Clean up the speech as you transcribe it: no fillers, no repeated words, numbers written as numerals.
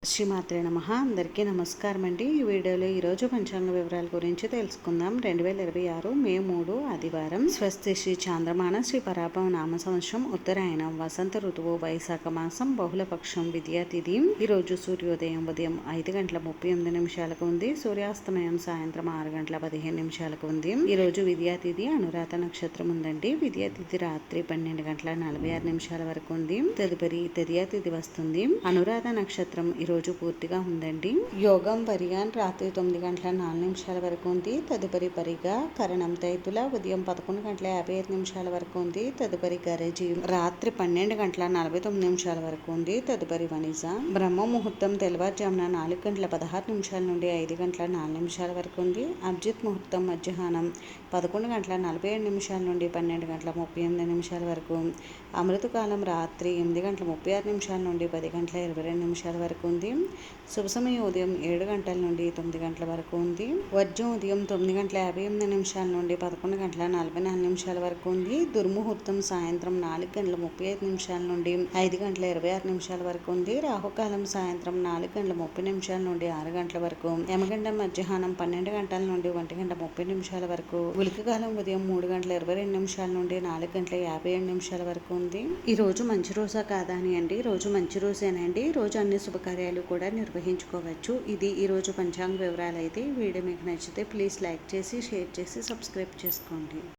శ్రీమాత్రే నమః. అందరికీ నమస్కారం అండి. ఈ వీడియోలో ఈరోజు పంచాంగ వివరాల గురించి తెలుసుకుందాం. 2026 మే 3 ఆదివారం. స్వస్తి శ్రీ చాంద్రమాన శ్రీ పరాభవ నామ సంవత్సరం ఉత్తరాయణం వసంత ఋతువు వైశాఖ మాసం బహుళపక్షం విద్యా తిథి. ఈరోజు సూర్యోదయం ఉదయం 5:38 ఉంది. సూర్యాస్తమయం సాయంత్రం 6:15 ఉంది. ఈరోజు విద్యా తిథి అనురాధ నక్షత్రం ఉందండి. విద్యా తిథి రాత్రి 12:46 వరకు ఉంది. తదుపరి తదియా తిథి వస్తుంది. అనురాధ నక్షత్రం రోజు పూర్తిగా ఉందండి. యోగం వరియాన్ రాత్రి 9:04 వరకు ఉంది. తదుపరి పరిగా కరణం తైతుల ఉదయం 11:55 వరకు ఉంది. తదుపరి గరజి రాత్రి 12:49 వరకు ఉంది. తదుపరి వనిజ బ్రహ్మ ముహూర్తం తెల్లవారుజామున 4:16 నుండి 5:04 వరకు ఉంది. అభిజిత్ ముహూర్తం మధ్యాహ్నం 11:47 నుండి 12:38 వరకు. అమృతకాలం రాత్రి 8:36 నుండి 10:22 వరకు ఉంది. శుభ సమయం ఉదయం 7 గంటల నుండి 9 గంటల వరకు ఉంది. వర్జం ఉదయం 9:58 నుండి 11:44 వరకు ఉంది. దుర్ముహూర్తం సాయంత్రం 4:35 నుండి 5:26 వరకు ఉంది. రాహుకాలం సాయంత్రం 4:30 నుండి 6 గంటల వరకు. యమగండం మధ్యాహ్నం 12 గంటల నుండి 1:30 వరకు. ఉలికకాలం ఉదయం 3:22 నుండి 4:57 వరకు ఉంది. ఈ రోజు మంచి రోజా కాదా అని అండి. రోజు మంచి రోజేనండి. రోజు అన్ని శుభకార్యాలు కూడా నిర్వహించుకోవచ్చు. ఇది ఈరోజు పంచాంగ వివరాలు అయితే. వీడియో మీకు నచ్చితే ప్లీజ్ లైక్ చేసి షేర్ చేసి సబ్స్క్రైబ్ చేసుకోండి.